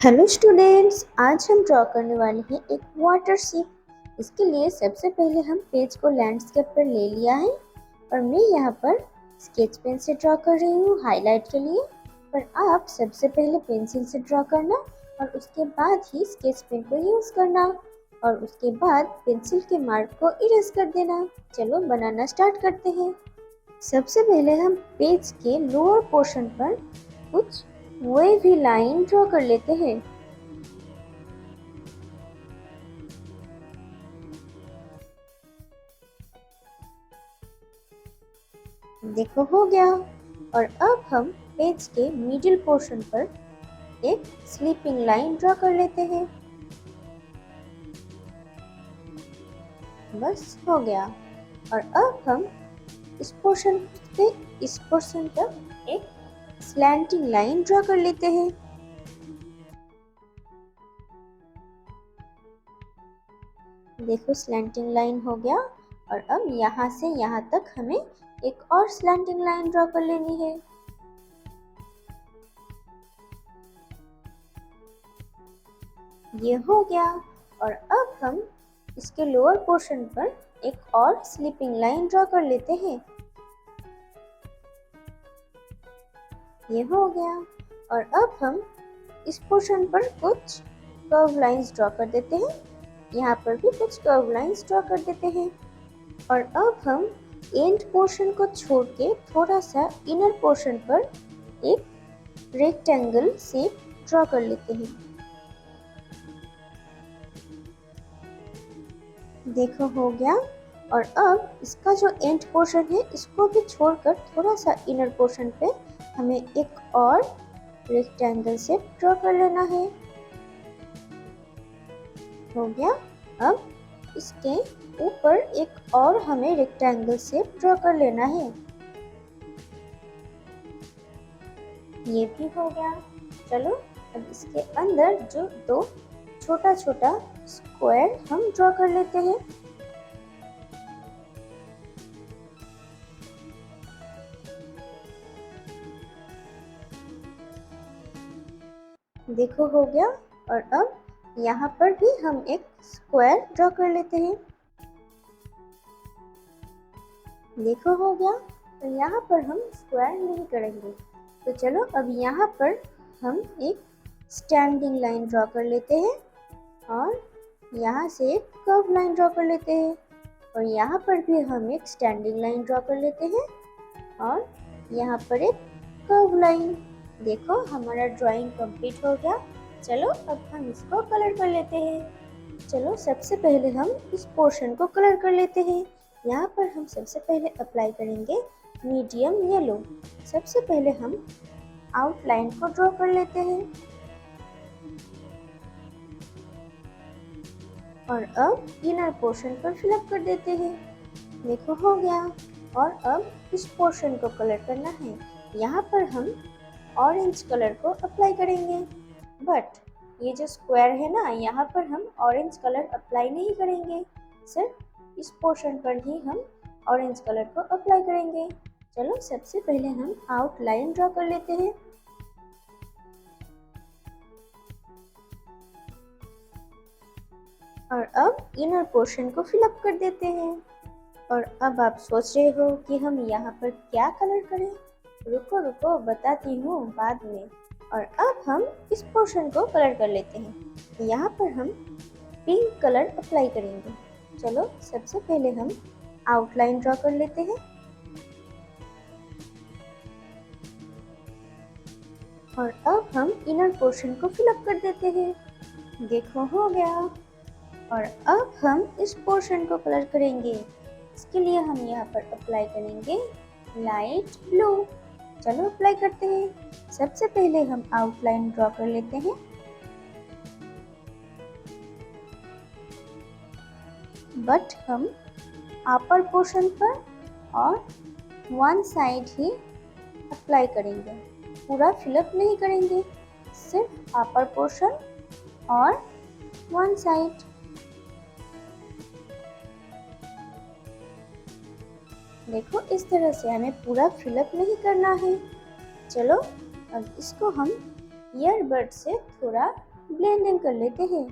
Hello students, आज हम draw करने वाले हैं एक वाटर शिप। इसके लिए सबसे पहले हम पेज को लैंडस्केप पर ले लिया है और मैं यहाँ पर स्केच पेन से ड्रॉ कर रही हूँ हाईलाइट के लिए। पर आप सबसे पहले पेंसिल से ड्रॉ करना और उसके बाद ही स्केच पेन को यूज़ करना और उसके बाद पेंसिल के मार्क को इरेज कर देना। चलो बनाना स्टार्ट करते हैं। सबसे पहले हम पेज के लोअर पोर्शन पर कुछ वेवी लाइन ड्रॉ कर लेते हैं। देखो हो गया। और अब हम पेज के मिडिल पोर्शन पर एक स्लीपिंग लाइन ड्रॉ कर लेते हैं। बस हो गया। और अब हम इस पोर्शन पर एक स्लैंटिंग लाइन ड्रॉ कर लेते हैं। देखो स्लैंटिंग लाइन हो गया। और अब यहाँ से यहाँ तक हमें एक और स्लैंटिंग लाइन ड्रॉ कर लेनी है। ये हो गया। और अब हम इसके लोअर पोर्शन पर एक और स्लीपिंग लाइन ड्रॉ कर लेते हैं। ये हो गया। और अब हम इस पोर्शन पर कुछ कर्व लाइंस ड्रॉ कर देते हैं। यहाँ पर भी कुछ कर्व लाइंस ड्रॉ कर देते हैं। और अब हम एंड पोर्शन को छोड़ के थोड़ा सा इनर पोर्शन पर एक रेक्टेंगल शेप ड्रॉ कर लेते हैं। देखो हो गया। और अब इसका जो एंड पोर्शन है इसको भी छोड़कर थोड़ा सा इनर पोर्शन पे हमें एक और रेक्टेंगल शेप ड्रॉ कर लेना है। हो गया। अब इसके ऊपर एक और हमें रेक्टेंगल शेप ड्रॉ कर लेना है। ये भी हो गया। चलो अब इसके अंदर जो दो छोटा छोटा स्क्वायर हम ड्रॉ कर लेते हैं। देखो हो गया। और अब यहाँ पर भी हम एक स्क्वायर ड्रॉ कर लेते हैं। देखो हो गया। तो यहाँ पर हम स्क्वायर नहीं करेंगे। तो चलो अब यहाँ पर हम एक स्टैंडिंग लाइन ड्रॉ कर लेते हैं और यहाँ से एक कर्व लाइन ड्रॉ कर लेते हैं और यहाँ पर भी हम एक स्टैंडिंग लाइन ड्रॉ कर लेते हैं और यहाँ पर एक कर्व लाइन। देखो हमारा ड्राइंग कंप्लीट हो गया। चलो अब हम इसको कलर कर लेते हैं। चलो सबसे पहले हम इस पोर्शन को कलर कर लेते हैं। यहाँ पर हम सबसे पहले अप्लाई करेंगे मीडियम येलो। सबसे पहले हम आउटलाइन को ड्रॉ कर लेते हैं और अब इनर पोर्शन पर फिलअप कर देते हैं। देखो हो गया। और अब इस पोर्शन को कलर करना है। यहाँ पर हम ऑरेंज कलर को अप्लाई करेंगे, बट ये जो स्क्वायर है ना यहाँ पर हम ऑरेंज कलर अप्लाई नहीं करेंगे, सिर्फ इस पोर्शन पर ही हम ऑरेंज कलर को अप्लाई करेंगे। चलो सबसे पहले हम आउटलाइन ड्रॉ कर लेते हैं। और अब इनर पोर्शन को फिलअप कर देते हैं। और अब आप सोच रहे हो कि हम यहाँ पर क्या कलर करें। रुको रुको बताती हूँ बाद में। और अब हम इस पोर्शन को कलर कर लेते हैं। यहाँ पर हम पिंक कलर अप्लाई करेंगे। चलो सबसे पहले हम आउटलाइन ड्रॉ कर लेते हैं और अब हम इनर पोर्शन को फिलअप कर देते हैं। देखो हो गया। और अब हम इस पोर्शन को कलर करेंगे। इसके लिए हम यहाँ पर अप्लाई करेंगे लाइट ब्लू। चलो अप्लाई करते हैं। सबसे पहले हम आउटलाइन ड्रॉ कर लेते हैं बट हम अपर पोर्शन पर और वन साइड ही अप्लाई करेंगे, पूरा फिलअप नहीं करेंगे, सिर्फ अपर पोर्शन और वन साइड। देखो इस तरह से हमें पूरा फिलअप नहीं करना है। चलो अब इसको हम ईयरबड से थोड़ा ब्लेंडिंग कर लेते हैं।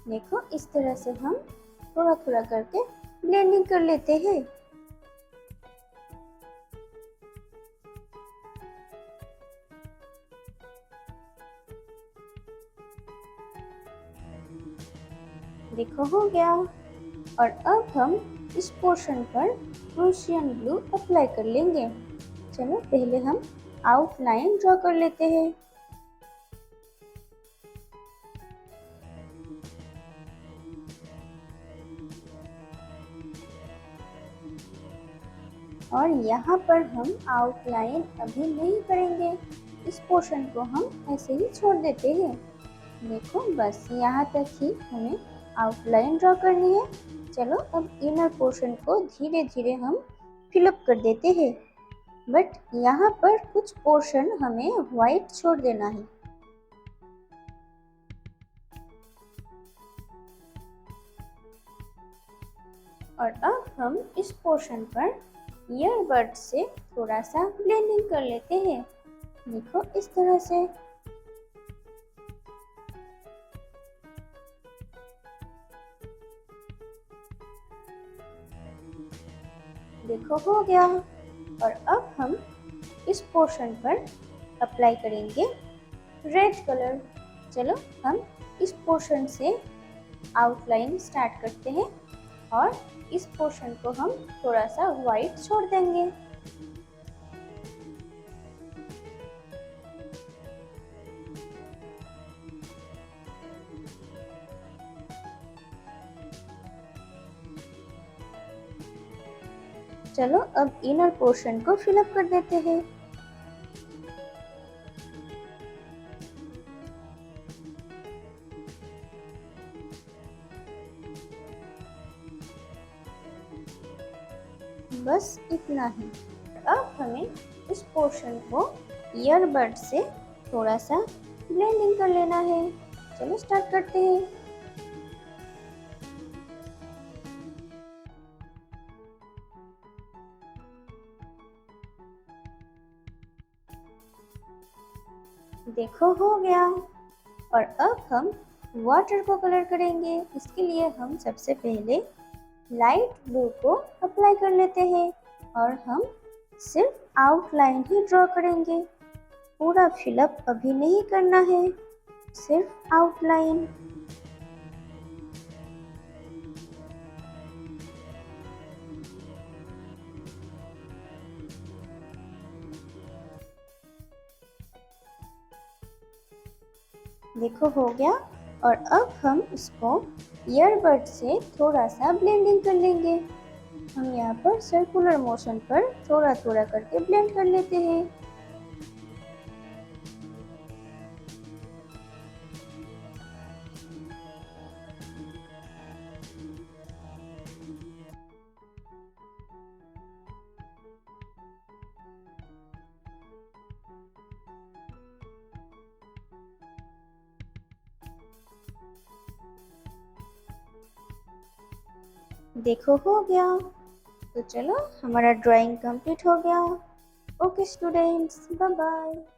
देखो इस तरह से हम थोड़ा थोड़ा करके ब्लेंडिंग कर लेते हैं। देखो हो गया। और अब हम इस पोर्शन पर प्रूशियन ब्लू अप्लाई कर लेंगे। चलो पहले हम आउटलाइन ड्रॉ कर लेते हैं। और यहाँ पर हम आउटलाइन अभी नहीं करेंगे, इस पोर्शन को हम ऐसे ही छोड़ देते हैं। देखो बस यहाँ तक ही हमें आउटलाइन ड्रॉ करनी है। चलो अब इनर पोर्शन को धीरे धीरे हम फिलअप कर देते हैं, बट यहाँ पर कुछ पोर्शन हमें वाइट छोड़ देना है। और अब हम इस पोर्शन पर ईयरबड से थोड़ा सा ब्लेंडिंग कर लेते हैं। देखो इस तरह से। देखो हो गया। और अब हम इस पोर्शन पर अप्लाई करेंगे रेड कलर। चलो हम इस पोर्शन से आउटलाइन स्टार्ट करते हैं और इस पोर्शन को हम थोड़ा सा वाइट छोड़ देंगे। चलो अब इनर पोर्शन को फिलअप कर देते हैं। बस इतना ही। अब हमें इस पोर्शन को ईयरबड से थोड़ा सा ब्लेंडिंग कर लेना है। चलो स्टार्ट करते हैं। देखो हो गया। और अब हम वाटर को कलर करेंगे। इसके लिए हम सबसे पहले लाइट ब्लू को अप्लाई कर लेते हैं और हम सिर्फ आउटलाइन ही ड्रॉ करेंगे। पूरा फिलअप अभी नहीं करना है, सिर्फ आउटलाइन। देखो हो गया। और अब हम इसको ईयरबड से थोड़ा सा ब्लेंडिंग कर लेंगे। हम यहाँ पर सर्कुलर मोशन पर थोड़ा थोड़ा करके ब्लेंड कर लेते हैं। देखो हो गया। तो चलो हमारा ड्राइंग कंप्लीट हो गया। Okay students, bye bye.